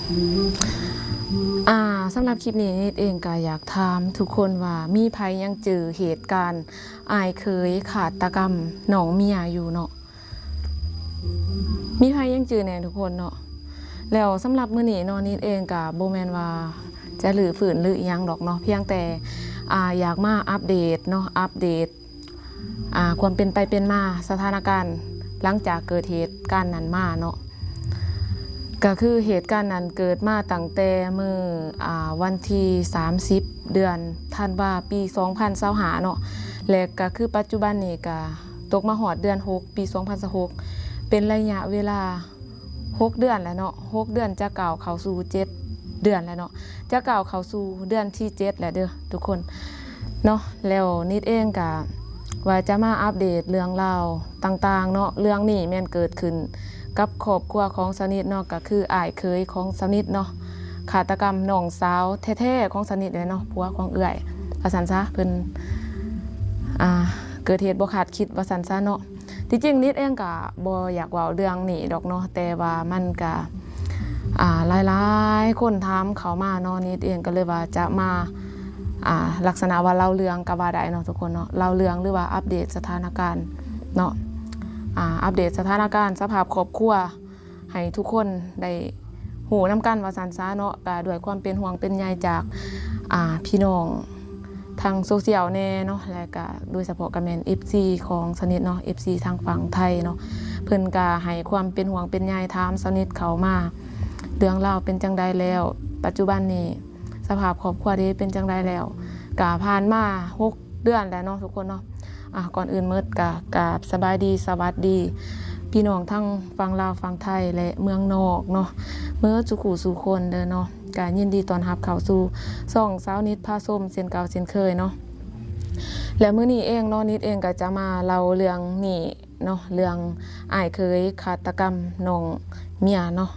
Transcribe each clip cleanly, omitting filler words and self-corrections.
สำหรับคลิปนี้นิดเองก็อยากถามทุกคนว่ามีภัยยังเจอเหตุการณ์อายเคยขาตกรรมน้องเมียอยู่เนาะมีภัยยังเจอแน่ทุกคนเนาะแล้วสำหรับมื้อนี้เนาะนิดเองก็บ่แม่นว่าจะหรือฝืนหรืออีหยังดอกเนาะเพียงแต่อยากมาอัปเดตเนาะอัปเดตความเป็นไปเป็นมาสถานการณ์หลังจากเกิดเหตุการณ์นั้นมาเนาะก็คือเหตุการณ์นั้นเกิดมาตั้งแต่เมื่อวันที่30 เดือนธันวาปี2025เนาะและก็คือปัจจุบันนี้ก็ตกมาฮอดเดือน6ปี2026เป็นระยะเวลา6 เดือนแล้วเนาะ6 เดือนจะกล่าวเข้าสู่7 เดือนแล้วเนาะจะกล่าวเข้าสู่เดือนที่7แล้วเด้อทุกคนเนาะแล้วนิดเองก็ว่าจะมาอัปเดตเรื่องราวต่างๆเนาะเรื่องนี้แม่นเกิดขึ้นกับครอบครัวของสนิทเนาะก็คืออ้ายเคยของสนิทเนาะฆาตกรรมน้องสาวแท้ๆของสนิทเลยเนาะผัวของเอื้อยว่าซั่นซะเพิ่นเกิดเหตุบ่คาดคิดว่าซั่นซะเนาะที่จริงนิดเองก็บ่อยากเว้าเรื่องนี้ดอกเนาะแต่ว่ามันก็หลายๆคนถามเขามาเนาะนิดเองก็เลยว่าจะมาลักษณะว่าเล่าเรื่องก็ว่าได้เนาะทุกคนเนาะเล่าเรื่องหรือว่าอัปเดตสถานการณ์เนาะอัปเดตสถานการณ์สภาพครอบครัวให้ทุกคนได้หูน้ำกันว่าซั่นซะเนาะก็ด้วยความเป็นห่วงเป็นใยจากพี่น้องทางโซเชียลแน่เนาะและก็โดยเฉพาะก็แม่น FC ของสนิทเนาะ FC ทางฝั่งไทยเนาะเพิ่นก็ให้ความเป็นห่วงเป็นใยถามสนิทเขามาเรื่องราวเป็นจังใดแล้วปัจจุบันนี้สภาพครอบครัวนี้เป็นจังใดแล้วก็ผ่านมา6 เดือนแล้วเนาะทุกคนเนาะก่อนอื่นเมิดกราบสบายดีสวัสดีพี่น้องทั้งฝั่งลาวฝั่งไทยและเมืองนอกเนาะเมื่อสุขุสู่คนเด้อเนาะก็ยินดีต้อนรับเข้าสู่ช่องสาวนิดพาส้มเช่นเก่าเช่นเคยเนาะและมื้อนี้เองเนาะนิดเองก็จะมาเล่าเรื่องนี้เนาะเรื่องอ้ายเคยฆาตกรรมน้องเมียเนาะ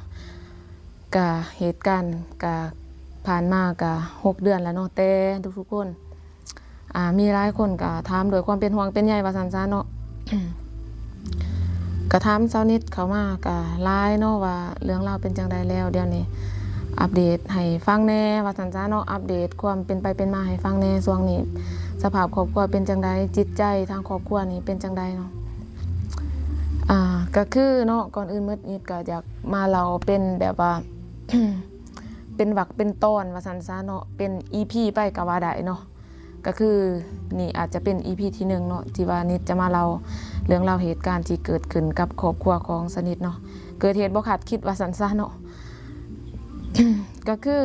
ก็เหตุการณ์ก็ผ่านมาก็6 เดือนแล้วเนาะแต่ทุกๆคนมีหลายคนก็ถามด้วยความเป็นห่วงเป็นใยว่าซั่นซะเนาะ ก็ถามเจ้านิดเขามาก็หลายเนาะว่าเรื่องราวเป็นจังใดแล้วเดี๋ยวนี้อัปเดตให้ฟังแน่ว่าซั่นซะเนาะอัปเดตความเป็นไปเป็นมาให้ฟังแน่ช่วงนี้สภาพครอบครัวเป็นจังใดจิตใจทางครอบครัวนี่เป็นจังใดเนาะก็คือเนาะก่อนอื่นมื้อนี้ก็อยากมาเล่าเป็นแบบว่า เป็นวรรคเป็นตอนว่าซั่นซะเนาะเป็น EP ไปก็ว่าได้เนาะก็คือนี่อาจจะเป็น EP ที่1เนาะที่ว่านิดจะมาเล่าเรื่องราวเหตุการณ์ที่เกิดขึ้นกับครอบครัวของสนิทเนาะเกิดเหตุบ่คาดคิดว่าซั่นซะเนาะ ก็คือ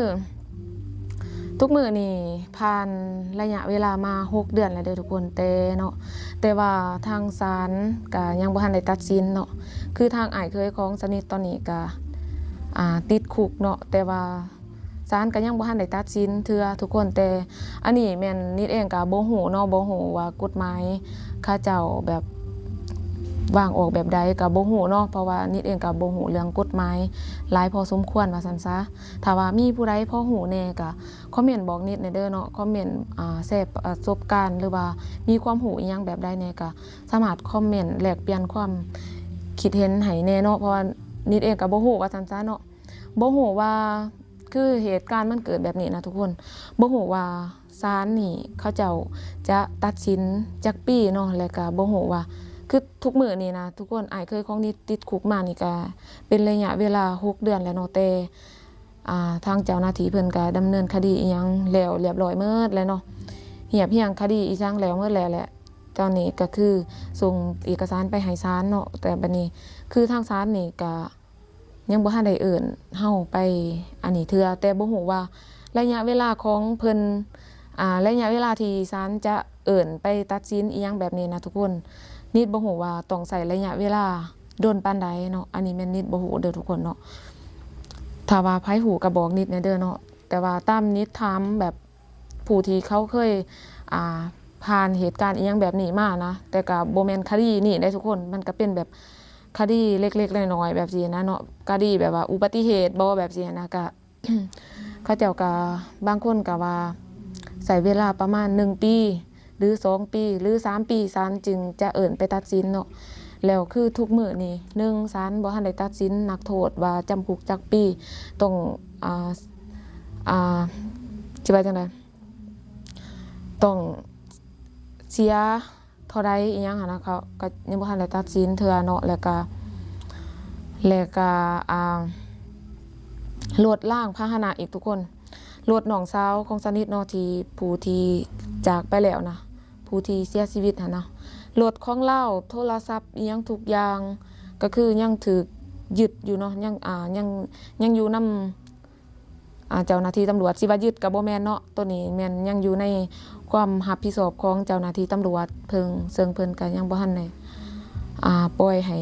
ทุกมื้อนี่ผ่านระยะเวลามา6 เดือนแล้วเด้อทุกคนแต่เนาะแต่ว่าทางศาลก็ยังบ่ทันได้ตัดสินเนาะคือทางอ้ายเคยของสนิทตอนนี้ก็ติดคุกเนาะแต่ว่าศาลก็ยังบ่ทันได้ตัดสินเทื่อทุกคนแต่อันนี้แม่นนิดเองก็บ่ฮู้เนาะบ่ฮู้ว่ากฎหมายเขาเจ้าแบบวางออกแบบใดก็บ่ฮู้เนาะเพราะว่านิดเองก็บ่ฮู้เรื่องกฎหมายหลายพอสมควรว่าซั่นซะถ้าว่ามีผู้ใดพอฮู้แน่ก็คอมเมนต์บอกนิดในเด้อเนาะคอมเมนต์แชร์ประสบการณ์หรือว่ามีความรู้อีหยังแบบใดแน่ก็สามารถคอมเมนต์แลกเปลี่ยนความคิดเห็นให้แน่เนาะเพราะว่านิดเองก็บ่ฮู้ว่าซั่นซะเนาะบ่ฮู้ว่าคือเหตุการณ์มันเกิดแบบนี้นะทุกคนบ่ฮู้ว่าศาลนี่เขาเจ้าจะตัดสินจักปีเนาะแล้วก็บ่ฮู้ว่าคือทุกมื้อนี่นะทุกคนอ้ายเคยของนิดติดคุกมานี่ก็เป็นระยะเวลา6 เดือนแล้วเนาะแต่ทางเจ้าหน้าที่เพิ่นก็ดำเนินคดีอีหยังแล้วเรียบร้อยหมดแล้วเนาะเหียบเหียงคดีอีหยังแล้วหมดแล้วแหละตอนนี้ก็คือส่งเอกสารไปให้ศาลเนาะแต่บัดนี้คือทางศาลนี่ก็ยังบ่ทันได้เอิ้นเฮาไปอันนี้เทื่อแต่บ่ฮู้ว่าระยะเวลาของเพิ่นระยะเวลาที่ศาลจะเอิ้นไปตัดสินอีหยังแบบนี้นะทุกคนนิดบ่ฮู้ว่าต้องใช้ระยะเวลาโดนปานใดเนาะอันนี้แม่นนิดบ่ฮู้เด้อทุกคนเนาะถ้าว่าไผฮู้ก็บอกนิดแหน่เด้อเนาะแต่ว่าตามนิดถามแบบผู้ที่เขาเคยผ่านเหตุการณ์อีหยังแบบนี้มานะแต่ก็บ่แม่นคดีนี่ได้ทุกคนมันก็เป็นแบบคดีเล็กๆน้อยๆแบบนี้นะเนาะคดีแบบว่าอุบัติเหตุบ่แบบนี้นะก็ เขาเจ้าก็บางคนก็ว่าใช้เวลาประมาณ1 ปีหรือ2 ปีหรือ3 ปีศาลจึงจะเอิ้นไปตัดสินเนาะ แล้วคือทุกมื้อนี่1ศาลบ่ทันได้ตัดสินนักโทษว่าจำคุกจักปีต้องสิว่าจังได๋ต้องเสียเท่าใดอีหยังหั่นนะเขาก็ยังบ่ทันได้ตัดสินเทื่อเนาะแล้วก็ลดล้างพาหนะอีกทุกคนลดน้องสาวของสนิทเนาะที่ผู้ที่จากไปแล้วนะผู้ที่เสียชีวิตหั่นนะรถของเราโทรศัพท์อีหยังทุกอย่างก็คือยังถูกยึดอยู่เนาะยังอยู่นำเจ้าหน้าที่ตำรวจสิว่ายึดก็บ่แม่นเนาะตัวนี้แม่นยังอยู่ในความรับผิดชอบของเจ้าหน้าที่ตำรวจซึ่งเพิ่นก็ยังบ่ทันได้ปล่อยให้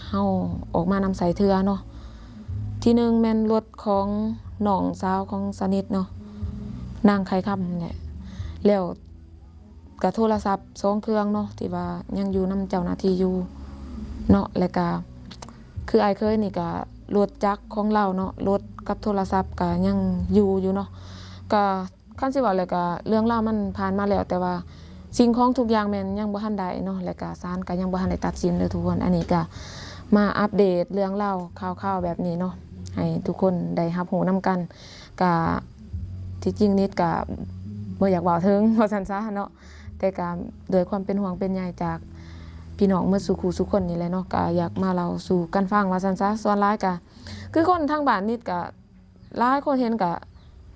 เฮาออกมานำใส่เทื่อเนาะที่หนึ่งแม่นรถของน้องสาวของสนิทเนาะนางไข่ค่ำเนี่ยแล้วก็โทรศัพท์2เครื่องเนาะที่ว่ายังอยู่นำเจ้าหน้าที่อยู่เนาะแล้วก็คืออ้ายเคยนี่ก็รถจักรของเราเนาะรถกับโทรศัพท์ก็ยังอยู่เนาะก็คันสิว่าแล้วก็เรื่องราวมันผ่านมาแล้วแต่ว่าสิ่งของทุกอย่างแม่นยังบ่ทันได้เนาะแล้วก็ศาลก็ยังบ่ทันได้ตัดสินเด้อทุกคนอันนี้ก็มาอัปเดตเรื่องราวข่าวๆแบบนี้เนาะให้ทุกคนได้รับรู้นำกันก็ที่จริงนิดก็บ่อยากเว้าถึงว่าซั่นซะเนาะแต่ก็ด้วยความเป็นห่วงเป็นใยจากพี่น้องเมื่อสู่คู่สู่คนนี่แหละเนาะก็อยากมาเล่าสู่กันฟังว่าซั่นซะส่วนหลายก็คือคนทางบ้านนิดก็หลายคนเห็นก็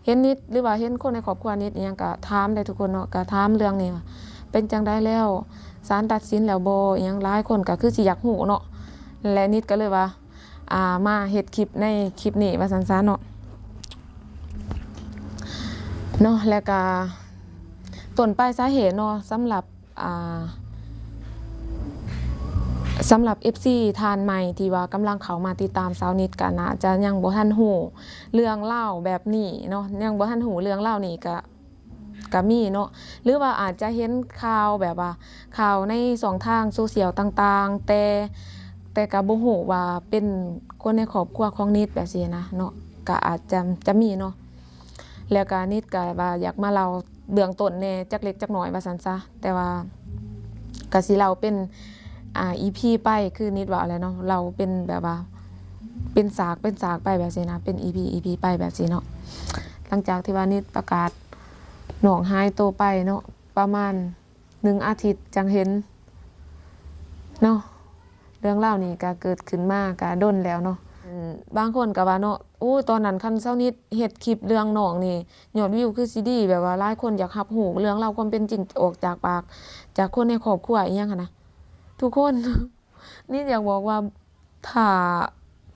เห็นนิดหรือว่าเห็นคนในครอบครัวนิดอีหยังก็ถามได้ทุกคนเนาะก็ถามเรื่องนี้ว่าเป็นจังได๋แล้วศาลตัดสินแล้วบ่อีหยังหลายคนก็คือสิอยากรู้เนาะและนิดก็เลยว่ามาเฮ็ดคลิปในคลิปนี้ว่าซั่นซะเนาะแล้วก็ต้นปลายสาเหตุเนาะสำหรับ FC ทานใหม่ที่ว่ากำลังเข้ามาติดตามสาวนิดก็น่าจะยังบ่ทันฮู้เรื่องเล่าแบบนี้เนาะยังบ่ทันฮู้เรื่องเล่านี่ก็มีเนาะหรือว่าอาจจะเห็นข่าวแบบว่าข่าวในช่องทางโซเชียลต่างๆแต่ก็บ่ฮู้ว่าเป็นคนในครอบครัวของนิดแบบนี้นะเนาะก็อาจจะมีเนาะแล้วก็นิดก็ว่าอยากมาเล่าเบื้องต้นแน่จักเล็กจักน้อยว่าซั่นซะแต่ว่าก็สิเล่าเป็นEP ไปคือนิดว่าอะไรเนาะเราเป็นแบบว่าเป็นสากไปแบบนี้นะเป็น EP ไปแบบนี้เนาะหลังจากที่ว่านิดประกาศน้องหายตัวไปเนาะประมาณ1อาทิตย์จังเห็นเนาะเรื่องเล่านี่ก็เกิดขึ้นมาก็ดนแล้วเนาะบางคนก็ว่าเนาะตอนนั้นคันเซานิดเฮ็ดคลิปเรื่องน้องนี่ยอดวิวคือสิดีแบบว่าหลายคนอยากรับรู้เรื่องเล่าความเป็นจริงออกจากปากจากคนในครอบครัวอีหยังหันนะทุกคน นี่อยากบอกว่าถ้า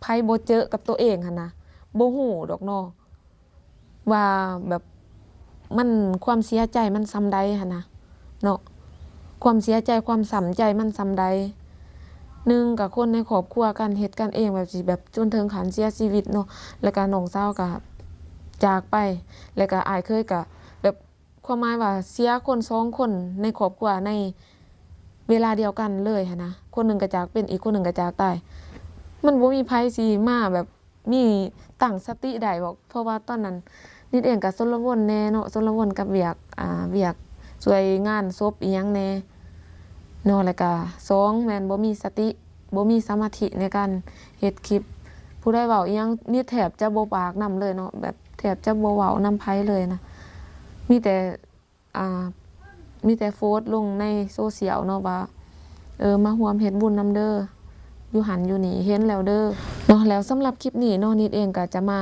ไผบ่เจอกับตัวเองหั่นนะบ่ฮู้ดอกเนาะว่าแบบมันความเสียใจมันส่ำใดหั่นนะเนาะความเสียใจความช้ำใจมันส่ำใด1ก็คนในครอบครัวกันเฮ็ดกันเองแบบสิแบบจนถึงขั้นเสียชีวิตเนาะแล้วก็น้องสาวก็จากไปแล้วก็อ้ายเคยก็แบบความหมายว่าเสียคน2คนในครอบครัวในเวลาเดียวกันเลยหั้นนะคนหนึ่งก็จากเป็นอีกคนหนึ่งก็จากตายมันบ่มีไผสิมาแบบมีตั้งสติได้บอกเพราะว่าตอนนั้นนิดเองก็ชลวนแน่เนาะชลวนกับเวียกช่วยงานศพอีหยังแน่เนาะแล้วก็2แม่นบ่มีสติบ่มีสมาธิในการเฮ็ดคลิปผู้ใดเว้าอีหยังนี่แทบจะบ่ปากนำเลยเนาะแบบแทบจะบ่เว้านำไผเลยนะมีแต่โพสต์ลงในโซเชียลเนาะว่ามาร่วมเฮ็ดบุญนำเด้ออยู่หันอยู่นี่เห็นแล้วเด้อเนาะแล้วสำหรับคลิปนี้เนาะนิดเองก็จะมา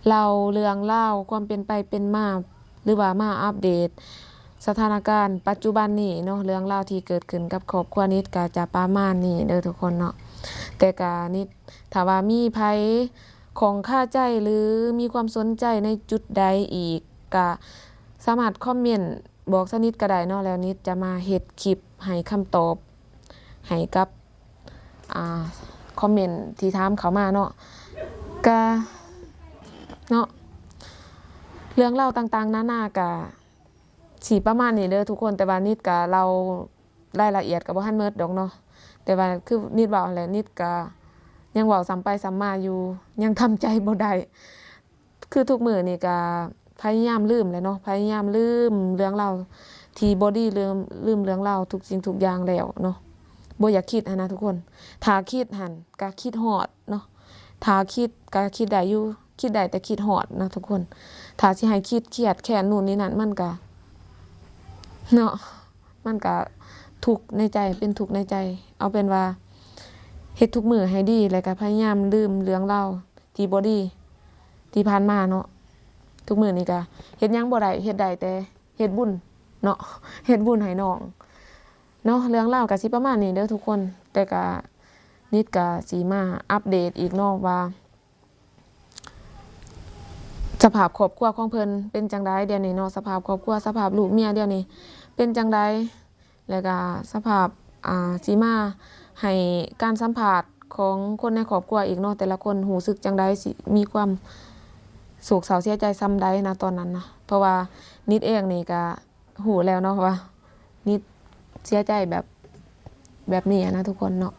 เล่าเรื่องเล่าวความเป็นไปเป็นมาหรือว่ามาอัปเดตสถานการณ์ปัจจุบันนี้เนาะเรื่องราวที่เกิดขึ้นกับครอบครัวนิดก็จะประมาณนี้เด้อทุกคนเนาะแต่ก็นิดถ้าว่ามีไผของค่าใจหรือมีความสนใจในจุดใดอีกก็สามารถคอมเมนต์บอกสักนิดก็ได้เนาะแล้วนิดจะมาเฮ็ดคลิปให้คำตอบให้กับคอมเมนต์ที่ถามเขามาเนาะก็เนาะเรื่องเล่าต่างๆนาก็สิประมาณนี้เด้อทุกคนแต่ว่านิดก็เรารายละเอียดก็บ่ทันหมดดอกเนาะแต่ว่าคือนิดเว้าแหละนิดก็ยังเว้าซ้ำไปซ้ำมาอยู่ยังทำใจบ่ได้คือทุกมื้อนี่ก็พยายามลืมแหละเนาะพยายามลืมเรื่องราวที่บ่ดีลืมเรื่องราวทุกสิ่งทุกอย่างแล้วเนาะ บ่อยากคิดนะทุกคนถ้าคิดหันก็คิดฮอดเนาะถ้าคิดก็คิดได้อยู่คิดได้แต่คิดฮอดนะทุกคนถ้าสิให้คิดเครียดแค้นนู่นนี่นั่นมันก็เนาะมันก็ทุกข์ในใจเป็นทุกข์ในใจเอาเป็นว่าเฮ็ดทุกมื้อให้ดีแล้วก็พยายามลืมเรื่องราวที่บ่ดีที่ผ่านมาเนาะทุกมื้อนี้ก็เฮ็ดหยังบ่ได้เฮ็ดได้แต่เฮ็ดบุญเนาะเฮ็ดบุญให้น้องเนาะเรื่องราวก็สิประมาณนี้เด้อทุกคนแต่ก็นิดก็สิมาอัปเดตอีกเนาะว่าสภาพครอบครัวของเพิ่นเป็นจังไดเดี๋ยวนี้เนาะสภาพครอบครัวสภาพลูกเมียเดี๋ยวนี้เป็นจังไดแล้วก็สภาพสิมาให้การสัมภาษณ์ของคนในครอบครัวอีกเนาะแต่ละคนรู้สึกจังไดสิมีความโศกเศร้าเสียใจซ้ำใดนะตอนนั้นนะเพราะว่านิดเองนี่ก็หูแล้วเนาะว่านิดเสียใจแบบนี้นะทุกคนเนาะ